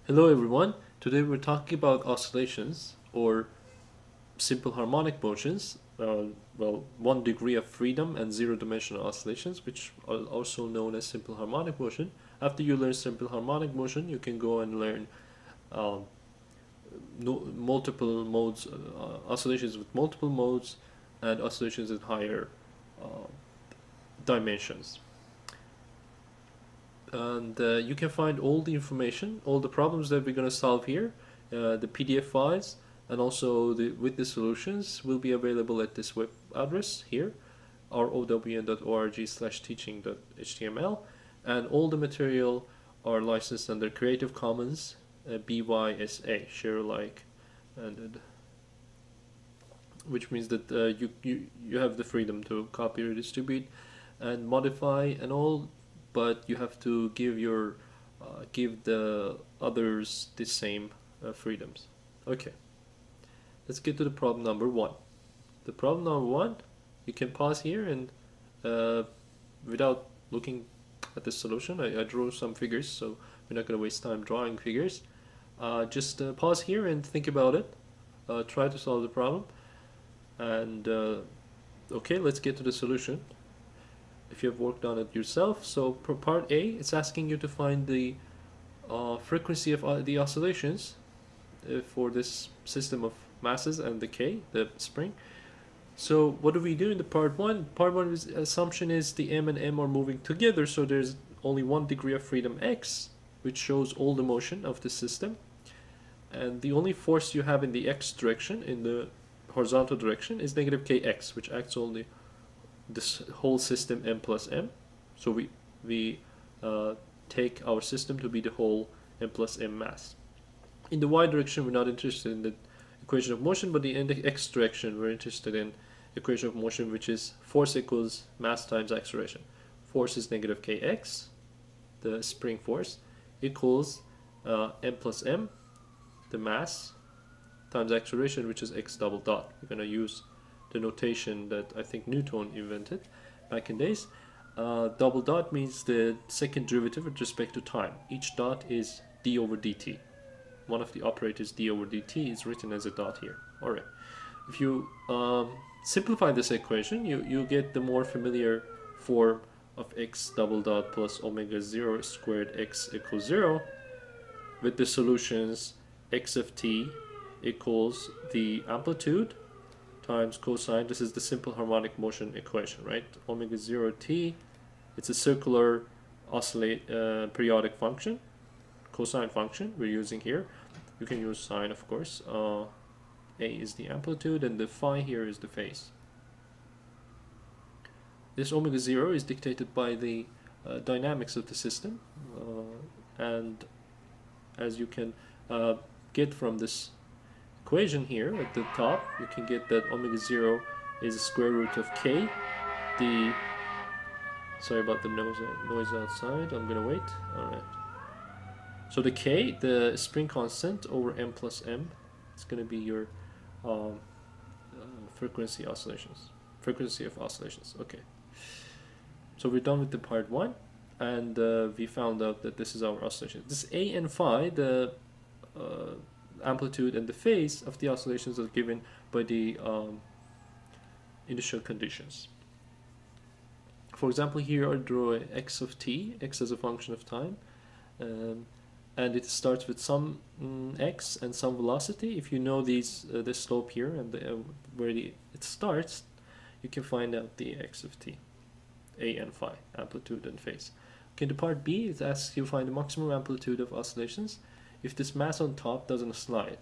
Hello everyone. Today we're talking about oscillations or simple harmonic motions. One degree of freedom and zero-dimensional oscillations, which are also known as simple harmonic motion. After you learn simple harmonic motion, you can go and learn um, multiple modes, oscillations with multiple modes, and oscillations in higher uh, dimensions. And you can find all the information, all the problems that we're going to solve here, the PDF files, and also with the solutions will be available at this web address here, rown.org/teaching.html, and all the material are licensed under Creative Commons BYSA, share alike, and which means that you have the freedom to copy, redistribute, and modify and all, but you have to give the others the same freedoms. Okay, let's get to the problem number one. The problem number one, you can pause here and without looking at the solution, I drew some figures, so we're not going to waste time drawing figures. Just pause here and think about it. Try to solve the problem. And okay, let's get to the solution. If you have worked on it yourself. So for part A, it's asking you to find the frequency of the oscillations for this system of masses and the K, the spring. So what do we do in the part one? Part one assumption is the M and M are moving together, so there's only one degree of freedom X, which shows all the motion of the system. And the only force you have in the X direction, in the horizontal direction, is negative Kx, which acts on this whole system M plus M. So we take our system to be the whole M plus M mass. In the Y direction, we're not interested in the equation of motion, but in the X direction, we're interested in equation of motion, which is force equals mass times acceleration. Force is negative Kx, the spring force, equals M plus M, the mass, times acceleration, which is x double dot. We're going to use the notation that I think Newton invented back in days. Double dot means the second derivative with respect to time. Each dot is d over dt. One of the operators, d over dt, is written as a dot here. Alright. If you simplify this equation, you get the more familiar form of x double dot plus omega 0 squared x equals 0, with the solutions x of t equals the amplitude times cosine. This is the simple harmonic motion equation, right? Omega 0 t, it's a circular periodic function, cosine function we're using here. You can use sine, of course. A is the amplitude and the phi here is the phase. This omega 0 is dictated by the dynamics of the system, and as you can get from this equation here at the top, you can get that omega 0 is the square root of k. Sorry about the noise outside, I'm gonna wait. Alright. So the k, the spring constant over m plus m, it's gonna be your frequency of oscillations. Okay. So we're done with the part one, and we found out that this is our oscillation. This A and phi, the amplitude and the phase of the oscillations, are given by the initial conditions. For example, here I draw x of t, x as a function of time, and it starts with some x and some velocity. If you know this slope here and where it starts, you can find out the x of t, a and phi, amplitude and phase. Okay, the part B, it asks you to find the maximum amplitude of oscillations if this mass on top doesn't slide.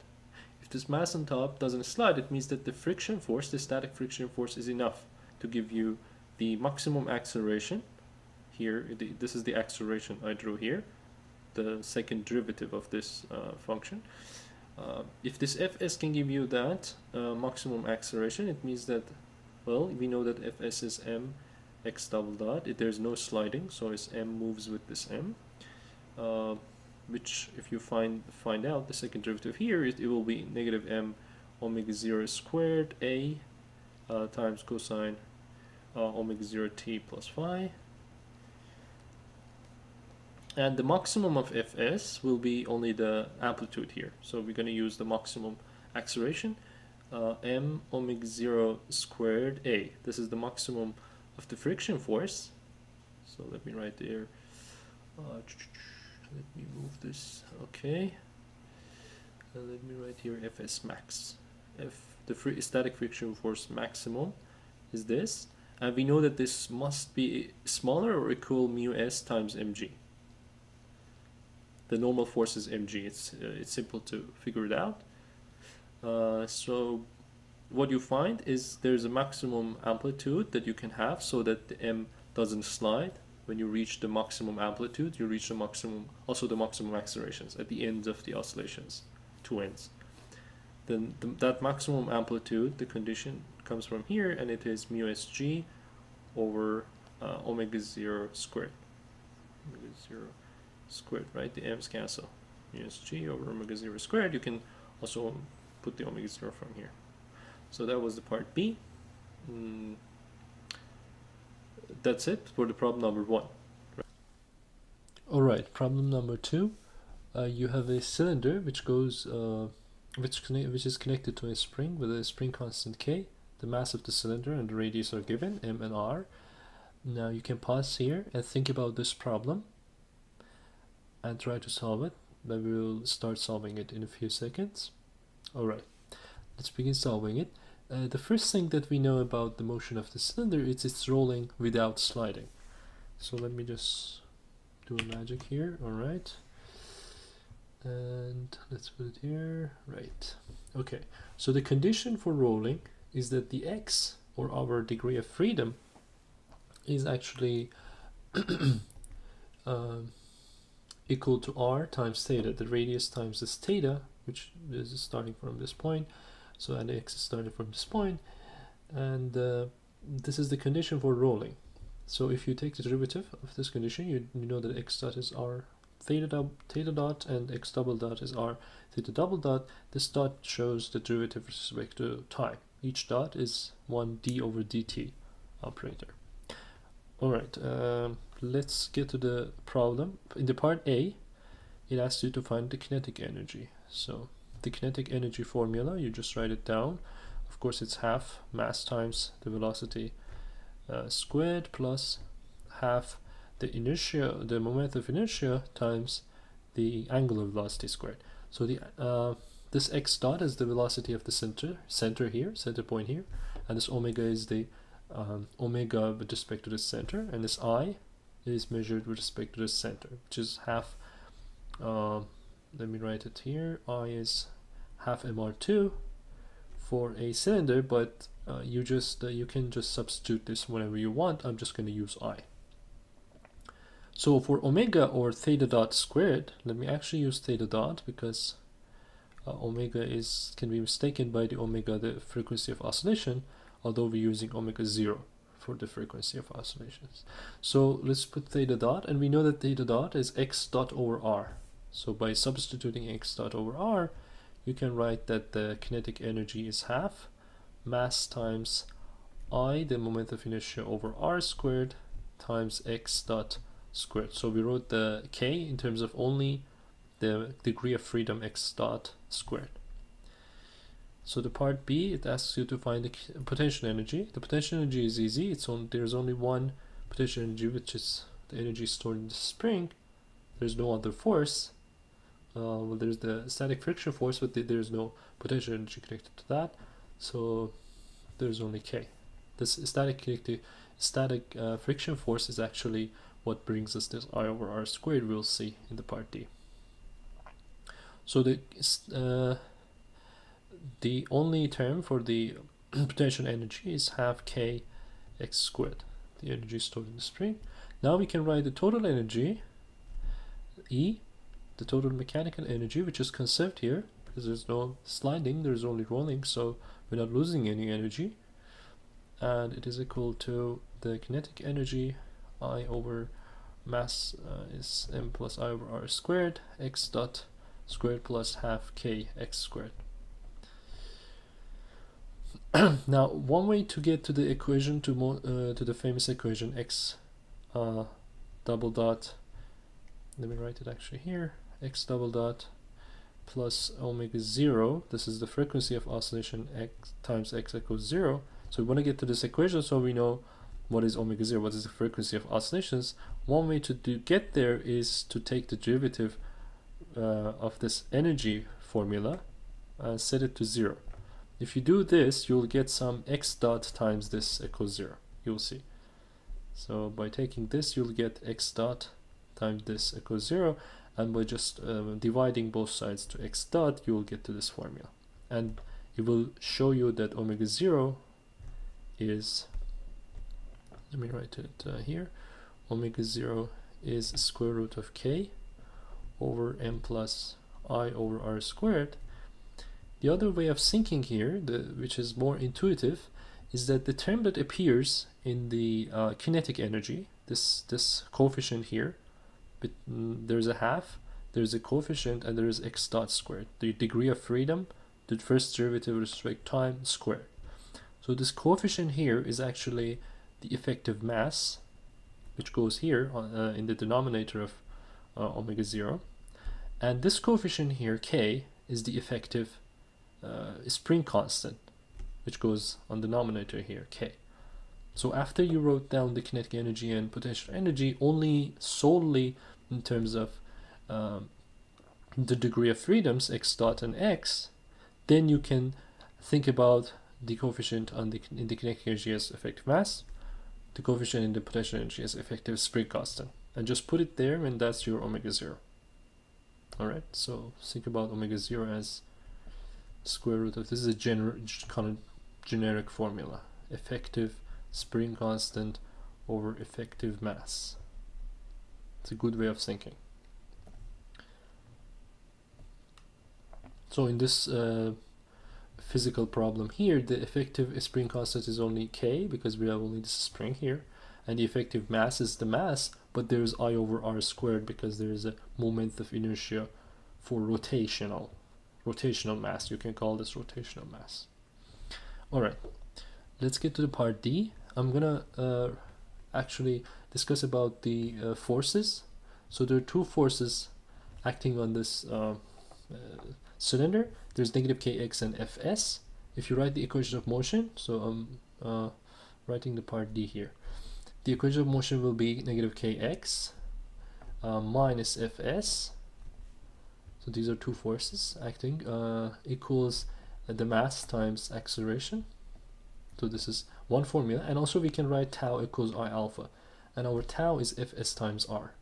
If this mass on top doesn't slide, it means that the friction force, the static friction force, is enough to give you the maximum acceleration. Here, this is the acceleration I drew here, the second derivative of this function. If this Fs can give you that maximum acceleration, it means that, well, we know that Fs is m x double dot. There's no sliding, so as m moves with this m, which if you find out the second derivative here, it will be negative m omega 0 squared a times cosine omega 0 t plus phi. And the maximum of Fs will be only the amplitude here. So we're going to use the maximum acceleration, m omega 0 squared a. This is the maximum of the friction force. So let me write there. Let me move this. Okay. Let me write here Fs max. The static friction force maximum is this. And we know that this must be smaller or equal mu s times mg. The normal force is mg. It's simple to figure it out. So what you find is there's a maximum amplitude that you can have so that the m doesn't slide. When you reach the maximum amplitude, you reach the maximum, also the maximum accelerations at the ends of the oscillations, two ends. Then that maximum amplitude, the condition comes from here, and it is mu sg over omega 0 squared. Omega 0 squared, right? The m's cancel. Mu sg over omega 0 squared. You can also put the omega 0 from here. So that was the part B. That's it for the problem number 1. Alright, problem number 2. You have a cylinder which goes which is connected to a spring with a spring constant K. The mass of the cylinder and the radius are given, m and r. Now you can pause here and think about this problem and try to solve it. Then we will start solving it in a few seconds. Alright, let's begin solving it. The first thing that we know about the motion of the cylinder is it's rolling without sliding. So let me just do a magic here. Alright. And let's put it here. Right. Okay. So the condition for rolling is that the x, or our degree of freedom, is actually equal to r times theta, the radius times this theta, which is starting from this point. So and x is starting from this point, and this is the condition for rolling. So if you take the derivative of this condition, you know that x dot is r theta dot and x double dot is r theta double dot. This dot shows the derivative with respect to time. Each dot is 1 d over dt operator. Alright, let's get to the problem. In the part A, it asks you to find the kinetic energy. So the kinetic energy formula, you just write it down. Of course, it's half mass times the velocity squared plus half the inertia, the moment of inertia times the angular velocity squared. So the this x dot is the velocity of the center point here, and this omega is the omega with respect to the center, and this I is measured with respect to the center, which is half. Let me write it here. I is half mr2 for a cylinder, but you can just substitute this whenever you want. I'm just going to use I. So for omega, or theta dot squared, let me actually use theta dot because omega can be mistaken by the omega, the frequency of oscillation, although we're using omega 0 for the frequency of oscillations. So let's put theta dot, and we know that theta dot is x dot over r. So by substituting x dot over r, you can write that the kinetic energy is half mass times I, the moment of inertia, over r squared times x dot squared. So we wrote the k in terms of only the degree of freedom x dot squared. So the part B, it asks you to find the potential energy. The potential energy is easy. There's only one potential energy, which is the energy stored in the spring. There's no other force. Well, there's the static friction force, but there's no potential energy connected to that. So there's only K. This static friction force is actually what brings us this I over r squared we'll see in the part D. So the only term for the potential energy is half k x squared, the energy stored in the spring. Now we can write the total energy, E, the total mechanical energy, which is conserved here because there's no sliding, there's only rolling, so we're not losing any energy, and it is equal to the kinetic energy, I over mass is m plus I over r squared, x dot squared plus half k x squared. Now, one way to get to the equation, to the famous equation x double dot let me write it actually here, x double dot plus omega 0, this is the frequency of oscillation, x times x equals 0. So we want to get to this equation so we know what is omega 0, what is the frequency of oscillations. One way to get there is to take the derivative of this energy formula and set it to 0. If you do this, you'll get some x dot times this equals 0. You'll see. So by taking this, you'll get x dot times this equals 0, and by just dividing both sides to x dot, you will get to this formula. And it will show you that omega 0 is, let me write it here, omega 0 is square root of k over m plus I over r squared. The other way of thinking here, which is more intuitive, is that the term that appears in the kinetic energy, this coefficient here, but there's a half, there's a coefficient, and there is x dot squared, the degree of freedom, the first derivative with respect to time squared. So this coefficient here is actually the effective mass, which goes here in the denominator of omega 0, and this coefficient here, k, is the effective spring constant, which goes on the denominator here, k. So after you wrote down the kinetic energy and potential energy only solely in terms of the degree of freedoms, x dot and x, then you can think about the coefficient in the kinetic energy as effective mass, the coefficient in the potential energy as effective spring constant, and just put it there, and that's your omega 0. Alright, so think about omega 0 as square root of, this is a kind of generic formula, effective spring constant over effective mass. It's a good way of thinking. So in this physical problem here, the effective spring constant is only k, because we have only this spring here, and the effective mass is the mass, but there's I over r squared because there is a moment of inertia for rotational mass. You can call this rotational mass. Alright, let's get to the part D. I'm gonna actually discuss about the forces. So there are two forces acting on this cylinder. There's negative kx and fs. If you write the equation of motion, so I'm writing the part D here. The equation of motion will be negative kx minus fs. So these are two forces acting, equals the mass times acceleration. So this is one formula, and also we can write tau equals I alpha, and our tau is fs times r.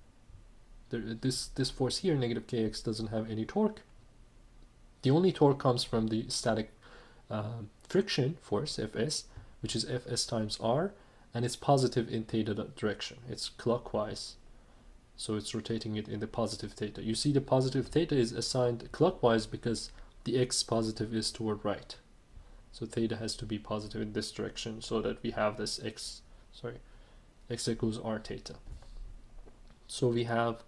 This force here, negative kx, doesn't have any torque. The only torque comes from the static friction force, fs, which is fs times r, and it's positive in theta direction. It's clockwise, so it's rotating it in the positive theta. You see the positive theta is assigned clockwise because the x positive is toward right. So theta has to be positive in this direction so that we have this x equals r theta. So we have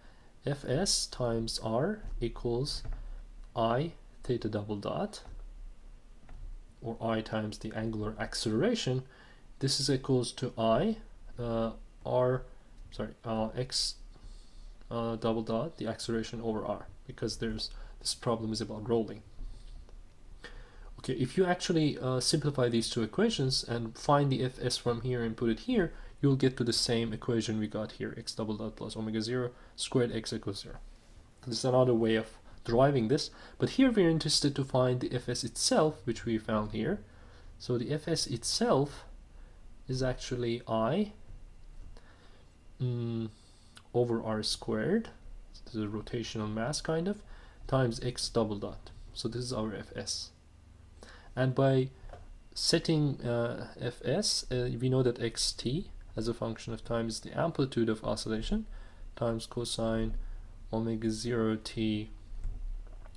fs times r equals I theta double dot, or I times the angular acceleration. This is equals to I x double dot, the acceleration over r, because this problem is about rolling. Okay, if you actually simplify these two equations and find the fs from here and put it here, you'll get to the same equation we got here, x double dot plus omega 0 squared x equals 0. This is another way of deriving this, but here we're interested to find the fs itself, which we found here. So the fs itself is actually I over r squared, this is a rotational mass kind of, times x double dot. So this is our fs. And by setting fs, we know that xt as a function of time is the amplitude of oscillation times cosine omega 0 t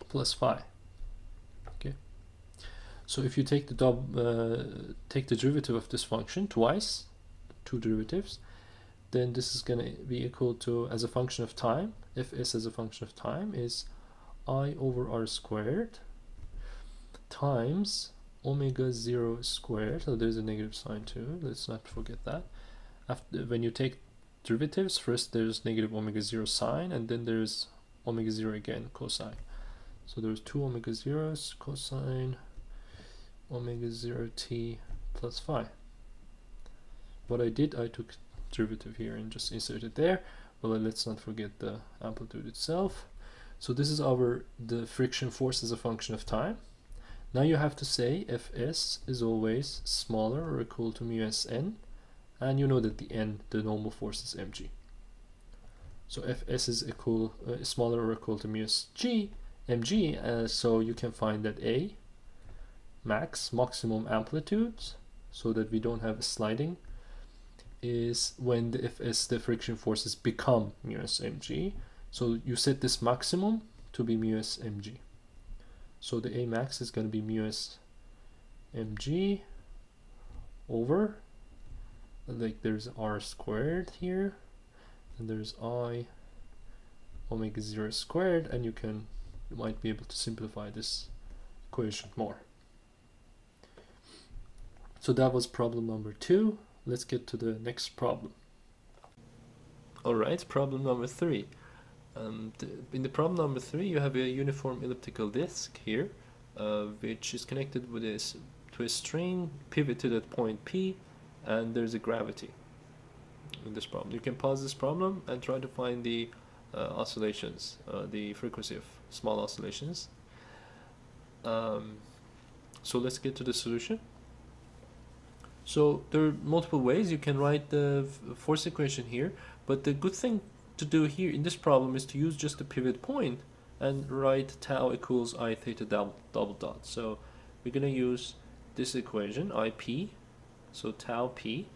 plus phi. Okay. So if you take the derivative of this function twice, two derivatives, then this is going to be equal to, as a function of time, fs as a function of time is I over r squared times omega 0 squared. So there's a negative sign too, let's not forget that. When you take derivatives. First there's negative omega 0 sine, and then there's omega 0 again cosine. So there's 2 omega 0s cosine omega 0 t plus phi. What I did, I took derivative here and just inserted there. Well, let's not forget the amplitude itself. So this is the friction force as a function of time. Now you have to say Fs is always smaller or equal to mu s n, and you know that the normal force is mg. So Fs is smaller or equal to mu s g, mg, so you can find that A, maximum amplitudes, so that we don't have a sliding, is when the friction forces become mu s mg. So you set this maximum to be mu s mg. So the A max is going to be mu s mg over, like there's r squared here, and there's I omega 0 squared, and you might be able to simplify this equation more. So that was problem number 2. Let's get to the next problem. Alright, problem number 3. In the problem number 3, you have a uniform elliptical disc here, which is connected to a strain pivoted at point P, and there's a gravity in this problem. You can pause this problem and try to find the oscillations, the frequency of small oscillations. So let's get to the solution. So there are multiple ways you can write the force equation here, but the good thing to do here in this problem is to use just the pivot point and write tau equals I theta double dot. So we're going to use this equation, IP, so tau p,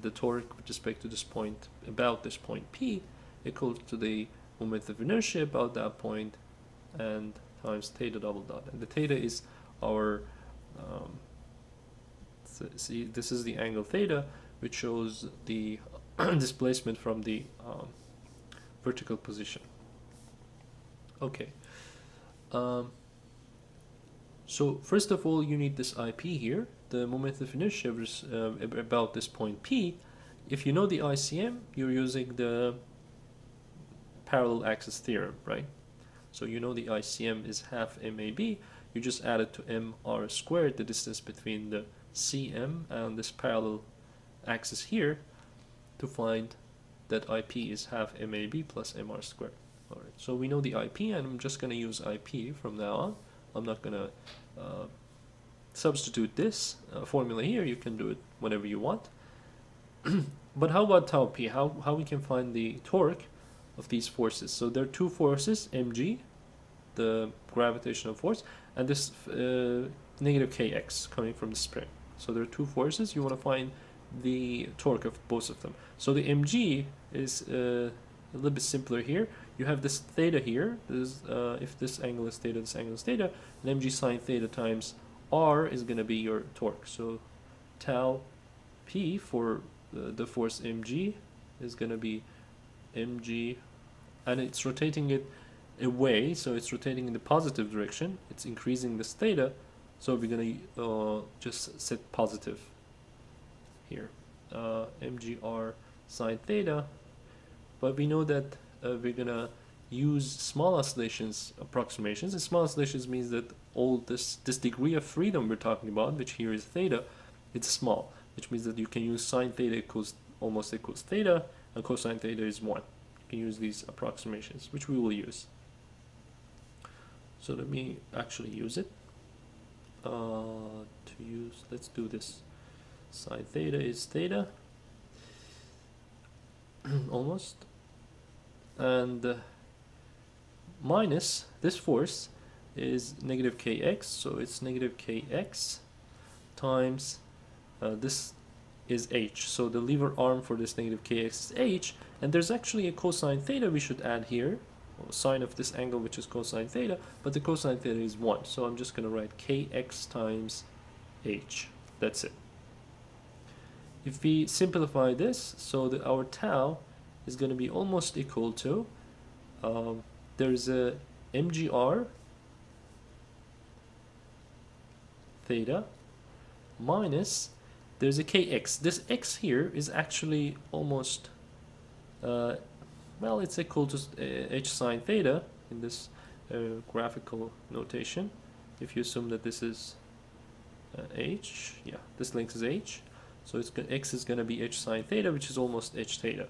the torque with respect to this point, about this point P, equals to the moment of inertia about that point, and times theta double dot. And the theta is our see, this is the angle theta, which shows the displacement from the vertical position. Okay. So first of all, you need this IP here, the moment of inertia about this point P. If you know the ICM, you're using the parallel axis theorem, right? So you know the ICM is half MAB. You just add it to mr squared, the distance between the CM and this parallel axis here, to find that IP is half MAB plus mr squared. Alright, so we know the IP, and I'm just going to use IP from now on. I'm not going to substitute this formula here. You can do it whenever you want. But how about tau p? How we can find the torque of these forces? So there are two forces, mg, the gravitational force, and this negative kx coming from the spring. So there are two forces. You want to find the torque of both of them. So the mg is a little bit simpler here. You have this theta here. This if this angle is theta, this angle is theta, and mg sine theta times r is going to be your torque. So tau p for the force mg is going to be mg, and it's rotating it away, so it's rotating in the positive direction. It's increasing this theta, so we're going to just set positive here, mgr sine theta. But we know that we're going to use small oscillations approximations, and small oscillations means that all this degree of freedom we're talking about, which here is theta, it's small, which means that you can use sine theta almost equals theta, and cosine theta is 1. You can use these approximations, which we will use. So let me actually use it. Let's do this. Sine theta is theta, almost, and minus this force is negative kx, so it's negative kx times this is h, so the lever arm for this negative kx is h, and there's actually a cosine theta we should add here, or sine of this angle, which is cosine theta, but the cosine theta is 1, so I'm just going to write kx times h. That's it. If we simplify this, so that our tau is going to be almost equal to, there's a mgr theta minus, there's a kx. This x here is actually almost well, it's equal to h sine theta in this graphical notation. If you assume that this is h, yeah, this length is h, so it's x is going to be h sine theta, which is almost h theta.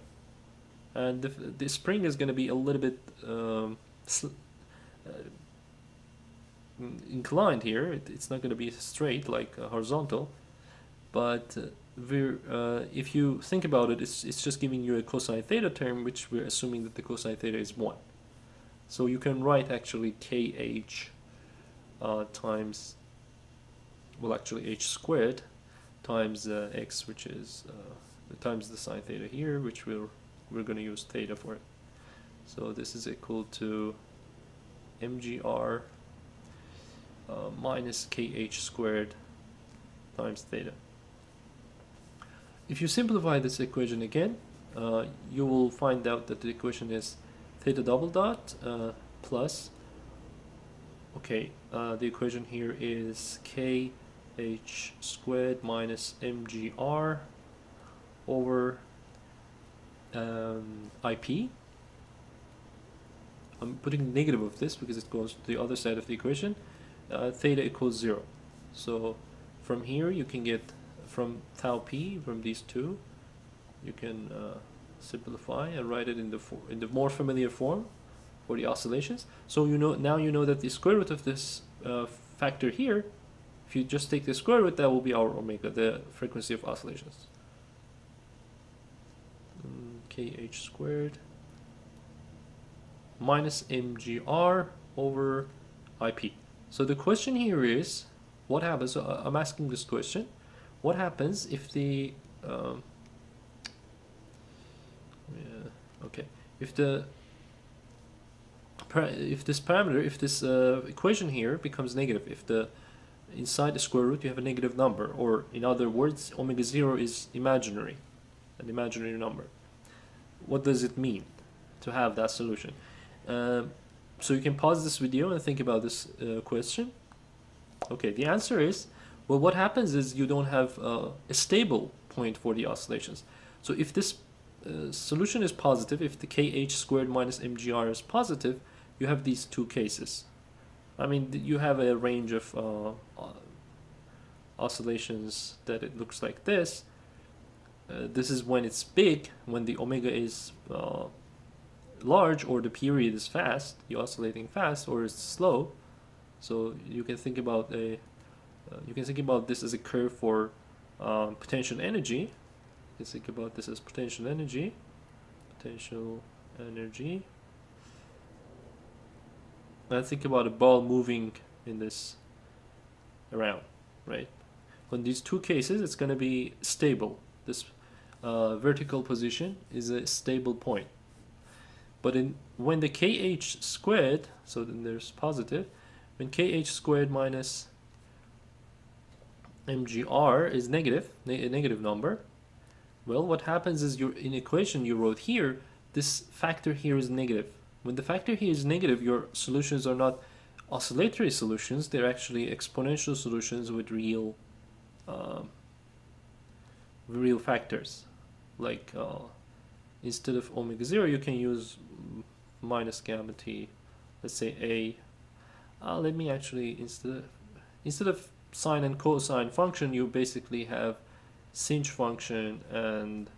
And the spring is going to be a little bit inclined here. It's not going to be straight like horizontal, but if you think about it, it's just giving you a cosine theta term, which we're assuming that the cosine theta is 1. So you can write actually kh times, well, actually h squared times x, which is times the sine theta here, which we're going to use theta for it. So this is equal to mgr minus kh squared times theta. If you simplify this equation again, you will find out that the equation is theta double dot plus, okay, the equation here is kh squared minus mgr over ip. I'm putting negative of this because it goes to the other side of the equation. Theta equals 0. So from here you can get, from tau p, from these two, you can simplify and write it in the more familiar form for the oscillations. So now you know that the square root of this factor here, if you just take the square root, that will be our omega, the frequency of oscillations. Kh squared minus mgr over ip. So the question here is, what happens? So I'm asking this question: what happens if the if this parameter, if this equation here becomes negative, if the inside the square root you have a negative number, or in other words, omega 0 is imaginary, an imaginary number. What does it mean to have that solution? So you can pause this video and think about this question. Okay, the answer is, well, what happens is you don't have a stable point for the oscillations. So if this solution is positive, if the kh squared minus mgr is positive, you have these two cases. I mean, you have a range of oscillations that it looks like this. This is when it's big, when the omega is large, or the period is fast, you're oscillating fast, or it's slow. So you can think about this as a curve for potential energy. You can think about this as potential energy. And think about a ball moving in this around, right? On these two cases, it's going to be stable. This vertical position is a stable point. But when the kh squared, so then there's positive, when kh squared minus mgr is negative, a negative number, well, what happens is in equation you wrote here, this factor here is negative. When the factor here is negative, your solutions are not oscillatory solutions, they're actually exponential solutions with real factors. Like instead of omega 0, you can use minus gamma t, let's say a. Let me actually, instead of sine and cosine function, you basically have sinh function and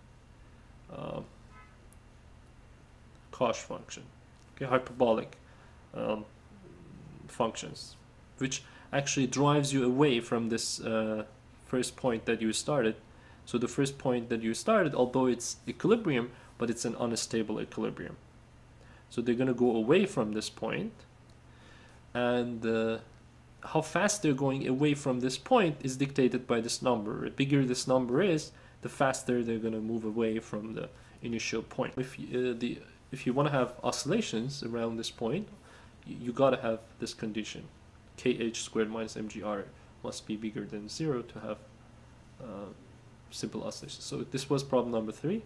cosh function, okay, hyperbolic functions, which actually drives you away from this first point that you started. So the first point that you started, although it's equilibrium, but it's an unstable equilibrium. So they're going to go away from this point, and how fast they're going away from this point is dictated by this number. The bigger this number is, the faster they're going to move away from the initial point. If you want to have oscillations around this point, you got to have this condition: kh squared minus mgr must be bigger than 0 to have simple oscillations. So this was problem number 3.